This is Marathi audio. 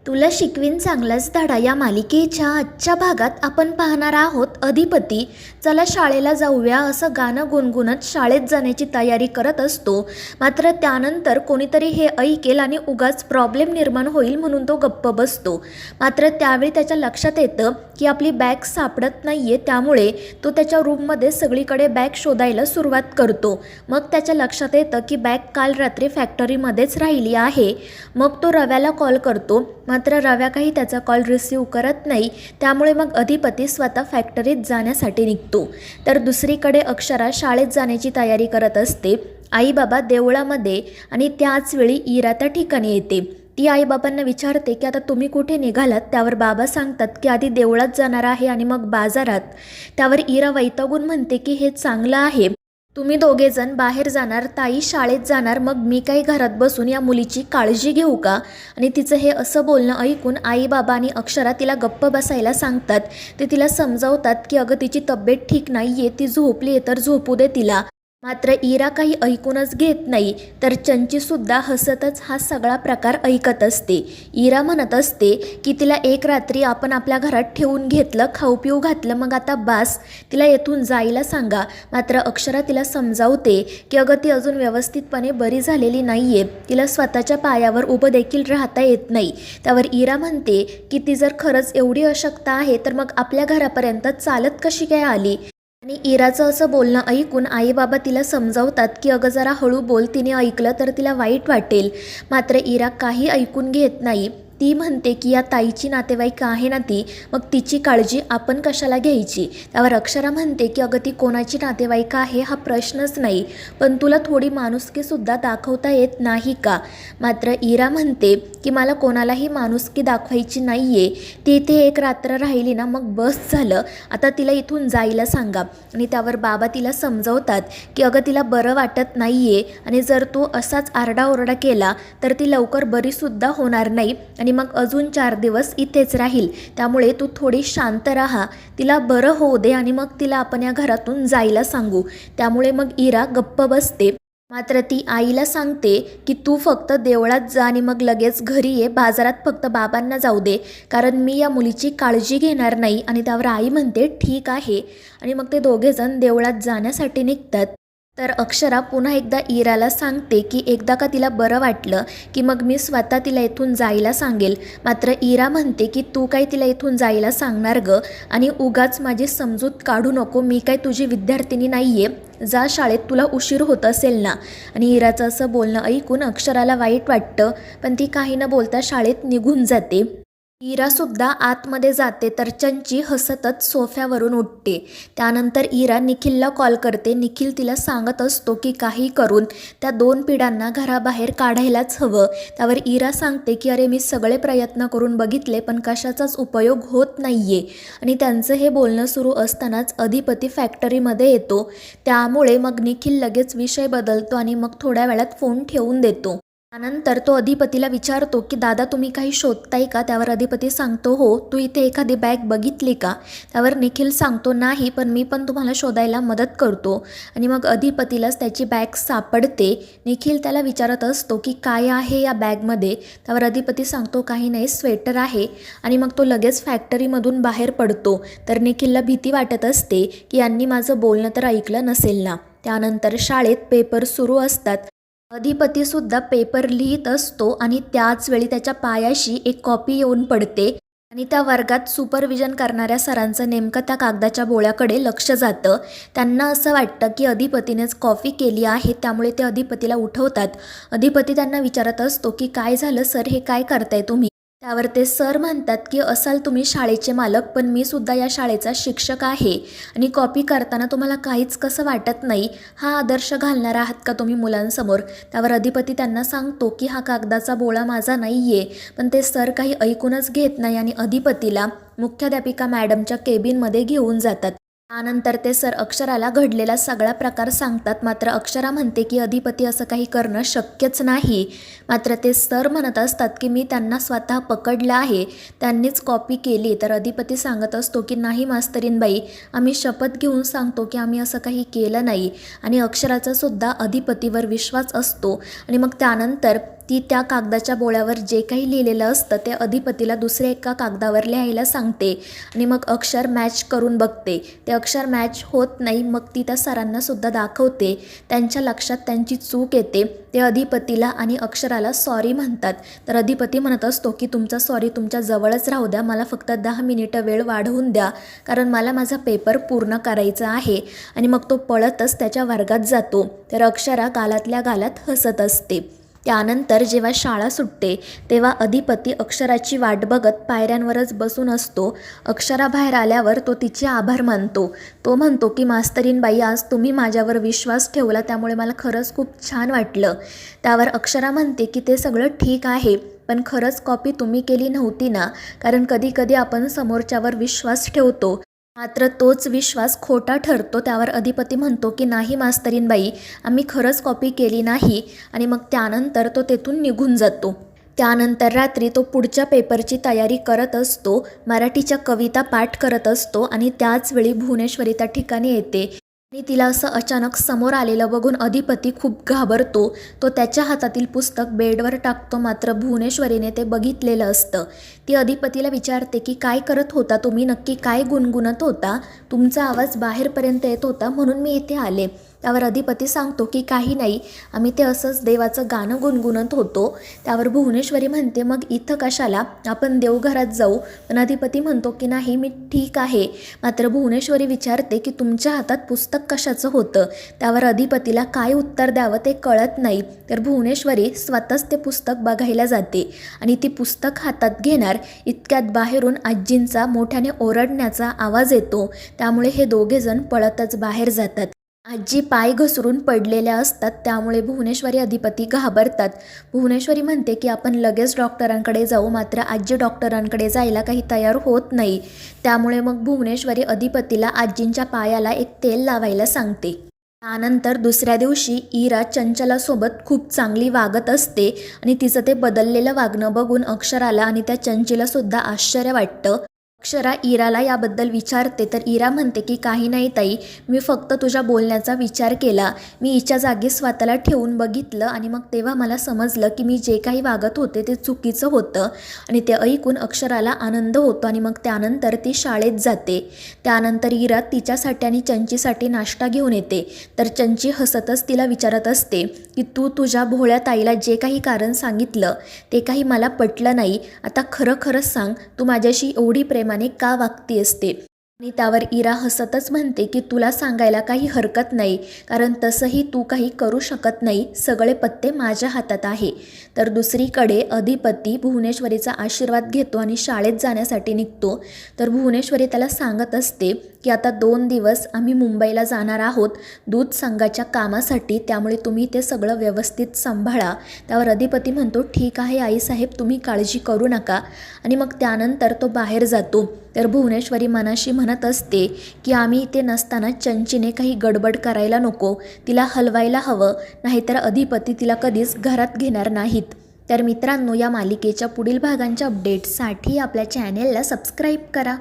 तुला शिकवीन चांगलाच धडा या मालिकेच्या आजच्या भागात आपण पाहणार आहोत अधिपती चला शाळेला जाऊया असं गाणं गुणगुणत शाळेत जाण्याची तयारी करत असतो. मात्र त्यानंतर कोणीतरी हे ऐकेल आणि उगाच प्रॉब्लेम निर्माण होईल म्हणून तो गप्प बसतो. मात्र त्यावेळी त्याच्या लक्षात येतं की आपली बॅग सापडत नाहीये, त्यामुळे तो त्याच्या रूममध्ये सगळीकडे बॅग शोधायला सुरुवात करतो. मग त्याच्या लक्षात येतं की बॅग काल रात्री फॅक्टरीमध्येच राहिली आहे. मग तो रव्याला कॉल करतो. मात्र रव्या काही त्याचा कॉल रिसीव करत नाही, त्यामुळे मग अधिपती स्वतः फॅक्टरीत जाण्यासाठी निघतो. तर दुसरीकडे अक्षरा शाळेत जाण्याची तयारी करत असते. आई बाबा देवळामध्ये आणि त्याच वेळी इरा त्या ठिकाणी येते. ती आईबाबांना विचारते की आता तुम्ही कुठे निघालात. त्यावर बाबा सांगतात की आधी देवळात जाणार आहे आणि मग बाजारात. त्यावर इरा वैतागून म्हणते की हे चांगलं आहे, तुम्ही दोघेजण बाहेर जाणार, ताई शाळेत जाणार, मग मी काही घरात बसून या मुलीची काळजी घेऊ का. आणि तिचं हे असं बोलणं ऐकून आई बाबा आणि अक्षरा तिला गप्प बसायला सांगतात. ते तिला समजावतात की अगं तिची तब्येत ठीक नाही आहे, ती झोपली आहे तर झोपू दे तिला. मात्र इरा काही ऐकूनच घेत नाही. तर चंचीसुद्धा हसतच हा सगळा प्रकार ऐकत असते. इरा म्हणत असते की तिला एक रात्री आपण आपल्या घरात ठेवून घेतलं, खाऊ पिऊ घातलं, मग आता बास, तिला येथून जायला सांगा. मात्र अक्षरा तिला समजावते की अगं ती अजून व्यवस्थितपणे बरी झालेली नाही आहे, तिला स्वतःच्या पायावर उभं देखील राहता येत नाही. त्यावर इरा म्हणते की ती जर खरंच एवढी अशक्त आहे तर मग आपल्या घरापर्यंत चालत कशी काय आली. आणि इराचं असं बोलणं ऐकून आई बाबा तिला समजावतात की अगं जरा हळू बोल, तिने ऐकलं तर तिला वाईट वाटेल. मात्र इरा काही ऐकून घेत नाही. ती म्हणते की या ताईची नातेवाईक आहे ना ती, मग तिची काळजी आपण कशाला घ्यायची. त्यावर अक्षरा म्हणते की अगं ती कोणाची नातेवाईक आहे हा प्रश्नच नाही, पण तुला थोडी माणुसकीसुद्धा दाखवता येत नाही का. मात्र इरा म्हणते की मला कोणालाही माणुसकी दाखवायची नाही आहे, ती इथे एक रात्र राहिली ना मग बस झालं, आता तिला इथून जायला सांगा. आणि त्यावर बाबा तिला समजावतात की अगं तिला बरं वाटत नाही आहे आणि जर तू असाच आरडाओरडा केला तर ती लवकर बरीसुद्धा होणार नाही आणि मग अजून 4 दिवस इथेच राहील. त्यामुळे तू थोडी शांत राहा, तिला बरं होऊ दे आणि मग तिला आपण या घरातून जायला सांगू. त्यामुळे मग इरा गप्प बसते. मात्र ती आईला सांगते की तू फक्त देवळात जा आणि मग लगेच घरी ये, बाजारात फक्त बाबांना जाऊ दे, कारण मी या मुलीची काळजी घेणार नाही. आणि त्यावर आई म्हणते ठीक आहे. आणि मग ते दोघेजण देवळात जाण्यासाठी निघतात. तर अक्षरा पुन्हा एकदा इराला सांगते की एकदा का तिला बरं वाटलं की मग मी स्वतः तिला इथून जायला सांगेल. मात्र इरा म्हणते की तू काय तिला इथून जायला सांगणार गं, आणि उगाच माझी समजूत काढू नको, मी काय तुझी विद्यार्थिनी नाही आहे, जा शाळेत, तुला उशीर होत असेल ना. आणि इराचं असं बोलणं ऐकून अक्षराला वाईट वाटतं, पण ती काही न बोलता शाळेत निघून जाते. इरासुद्धा आतमध्ये जाते तर चंची हसतच सोफ्यावरून उठते. त्यानंतर इरा निखिलला कॉल करते. निखिल तिला सांगत असतो की काही करून त्या 2 पिढ्यांना घराबाहेर काढायलाच हवं. त्यावर इरा सांगते की अरे मी सगळे प्रयत्न करून बघितले पण कशाचाच उपयोग होत नाहीये. आणि त्यांचं हे बोलणं सुरू असतानाच अधिपती फॅक्टरीमध्ये येतो. त्यामुळे मग निखिल लगेच विषय बदलतो आणि मग थोड्या वेळात फोन ठेवून देतो. त्यानंतर तो अधिपतीला विचारतो की दादा तुम्ही काही शोधताय का. त्यावर अधिपती सांगतो हो, तू इथे एखादी बॅग बघितली का. त्यावर निखिल सांगतो नाही, पण मी पण तुम्हाला शोधायला मदत करतो. आणि मग अधिपतीलाच त्याची बॅग सापडते. निखिल त्याला विचारत असतो की काय आहे या बॅगमध्ये. त्यावर अधिपती सांगतो काही नाही, स्वेटर आहे. आणि मग तो लगेच फॅक्टरीमधून बाहेर पडतो. तर निखिलला भीती वाटत असते की यांनी माझं बोलणं तर ऐकलं नसेल ना. त्यानंतर शाळेत पेपर सुरू असतात. अधिपतीसुद्धा पेपर लिहित असतो आणि त्याच वेळी त्याच्या पायाशी एक कॉपी येऊन पडते. आणि त्या वर्गात सुपरविजन करणाऱ्या सरांचं नेमकं त्या कागदाच्या बोळ्याकडे लक्ष जातं. त्यांना असं वाटतं की अधिपतीनेच कॉपी केली आहे, त्यामुळे ते अधिपतीला उठवतात. अधिपती त्यांना विचारत असतो की काय झालं सर, हे काय करताय तुम्ही. त्यावर ते सर म्हणतात की असाल तुम्ही शाळेचे मालक, पण मी सुद्धा या शाळेचा शिक्षक आहे आणि कॉपी करताना तुम्हाला काहीच कसं वाटत नाही, हा आदर्श घालणार आहात का तुम्ही मुलांसमोर. त्यावर अधिपती त्यांना सांगतो की हा कागदाचा बोळा माझा नाही आहे. पण ते सर काही ऐकूनच घेत नाही आणि अधिपतीला मुख्याध्यापिका मॅडमच्या केबिनमध्ये घेऊन जातात. त्यानंतर ते सर अक्षराला घडलेला सगळा प्रकार सांगतात. मात्र अक्षरा म्हणते की अधिपती असं काही करणं शक्यच नाही. मात्र ते सर म्हणत असतात की मी त्यांना स्वतः पकडलं आहे, त्यांनीच कॉपी केली. तर अधिपती सांगत असतो की नाही मास्तरीनबाई, आम्ही शपथ घेऊन सांगतो की आम्ही असं काही केलं नाही. आणि अक्षराचा सुद्धा अधिपतीवर विश्वास असतो. आणि मग त्यानंतर ती त्या कागदाच्या बोळ्यावर जे काही लिहिलेलं असतं ते अधिपतीला दुसऱ्या एका कागदावर लिहायला सांगते आणि मग अक्षर मॅच करून बघते. ते अक्षर मॅच होत नाही. मग ती त्या सरांनासुद्धा दाखवते. त्यांच्या लक्षात त्यांची चूक येते. ते अधिपतीला आणि अक्षराला सॉरी म्हणतात. तर अधिपती म्हणत असतो की तुमचा सॉरी तुमच्या जवळच राहू द्या, मला फक्त 10 मिनिटं वेळ वाढवून द्या, कारण मला माझा पेपर पूर्ण करायचा आहे. आणि मग तो पळतच त्याच्या वर्गात जातो. तर अक्षरा गालातल्या गालात हसत असते. त्यानंतर जेव्हा शाळा सुटते तेव्हा अधिपती अक्षराची वाट बघत पायऱ्यांवरच बसून असतो. अक्षरा बाहेर आल्यावर तो तिचे आभार मानतो. तो म्हणतो की मास्तरीणबाई, आज तुम्ही माझ्यावर विश्वास ठेवला, त्यामुळे मला खरंच खूप छान वाटलं. त्यावर अक्षरा म्हणते की ते सगळं ठीक आहे, पण खरंच कॉपी तुम्ही केली नव्हती ना, कारण कधी कधी आपण समोरच्यावर विश्वास ठेवतो मात्र तोच विश्वास खोटा ठरतो. त्यावर अधिपती म्हणतो की नाही मास्तरीणबाई, आम्ही खरंच कॉपी केली नाही. आणि मग त्यानंतर तो तेथून निघून जातो. त्यानंतर रात्री तो पुढच्या पेपरची तयारी करत असतो. मराठीच्या कविता पाठ करत असतो आणि त्याचवेळी भुवनेश्वरी त्या ठिकाणी येते आणि तिला असं अचानक समोर आलेलं बघून अधिपती खूप घाबरतो. तो त्याच्या हातातील पुस्तक बेडवर टाकतो. मात्र भुवनेश्वरीने ते बघितलेलं असतं. ती अधिपतीला विचारते की काय करत होता तुम्ही, नक्की काय गुणगुणत होता, तुमचा आवाज बाहेरपर्यंत येत होता म्हणून मी इथे आले. त्यावर अधिपती सांगतो की काही नाही, आम्ही ते असंच देवाचं गाणं गुणगुणत होतो. त्यावर भुवनेश्वरी म्हणते मग इथं कशाला, आपण देवघरात जाऊ. पण अधिपती म्हणतो की नाही मी ठीक आहे. मात्र भुवनेश्वरी विचारते की तुमच्या हातात पुस्तक कशाचं होतं. त्यावर अधिपतीला काय उत्तर द्यावं ते कळत नाही. तर भुवनेश्वरी स्वतःच ते पुस्तक बघायला जाते आणि ती पुस्तक हातात घेणार इतक्यात बाहेरून आजींचा मोठ्याने ओरडण्याचा आवाज येतो. त्यामुळे हे दोघेजण पळतच बाहेर जातात. आजी पाय घसरून पडलेल्या असतात. त्यामुळे भुवनेश्वरी अधिपती घाबरतात. भुवनेश्वरी म्हणते की आपण लगेच डॉक्टरांकडे जाऊ. मात्र आजी डॉक्टरांकडे जायला काही तयार होत नाही. त्यामुळे मग भुवनेश्वरी अधिपतीला आजींच्या पायाला एक तेल लावायला सांगते. त्यानंतर दुसऱ्या दिवशी इरा चंचलासोबत खूप चांगली वागत असते आणि तिचं ते बदललेलं वागणं बघून अक्षराला आणि त्या चंचीलासुद्धा आश्चर्य वाटतं. अक्षरा इराला याबद्दल विचारते तर इरा म्हणते की काही नाही ताई, मी फक्त तुझ्या बोलण्याचा विचार केला. मी हिच्या जागी स्वतःला ठेवून बघितलं आणि मग तेव्हा मला समजलं की मी जे काही वागत होते ते चुकीचं होतं. आणि ते ऐकून अक्षराला आनंद होतो आणि मग त्यानंतर ती शाळेत जाते. त्यानंतर इरा तिच्यासाठी आणि चंचीसाठी नाश्ता घेऊन येते. तर चंची हसतच तिला विचारत असते की तू तुझ्या भोळ्या ताईला जे काही कारण सांगितलं ते काही मला पटलं नाही. आता खरं खरंच सांग, तू माझ्याशी एवढी प्रेमाने का वागती असते. आणि त्यावर इरा हसतच म्हणते की तुला सांगायला काही हरकत नाही, कारण तसंही तू काही करू शकत नाही, सगळे पत्ते माझ्या हातात आहे. तर दुसरीकडे अधिपती भुवनेश्वरीचा आशीर्वाद घेतो आणि शाळेत जाण्यासाठी निघतो. तर भुवनेश्वरी त्याला सांगत असते की आता 2 दिवस आम्ही मुंबईला जाणार आहोत दूध संघाच्या कामासाठी, त्यामुळे तुम्ही ते सगळं व्यवस्थित सांभाळा. त्यावर अधिपती म्हणतो ठीक आहे आईसाहेब, तुम्ही काळजी करू नका. आणि मग त्यानंतर तो बाहेर जातो. तर भुवनेश्वरी मनाशी म्हणत असते की आम्ही इथे नसताना चंचीने काही गडबड करायला नको, तिला हलवायला हवं, नाहीतर अधिपती तिला कधीच घरात घेणार नाहीत. तर मित्रांनो, या मालिकेच्या पुढील भागांच्या अपडेट्ससाठी आपल्या चॅनेलला सबस्क्राईब करा.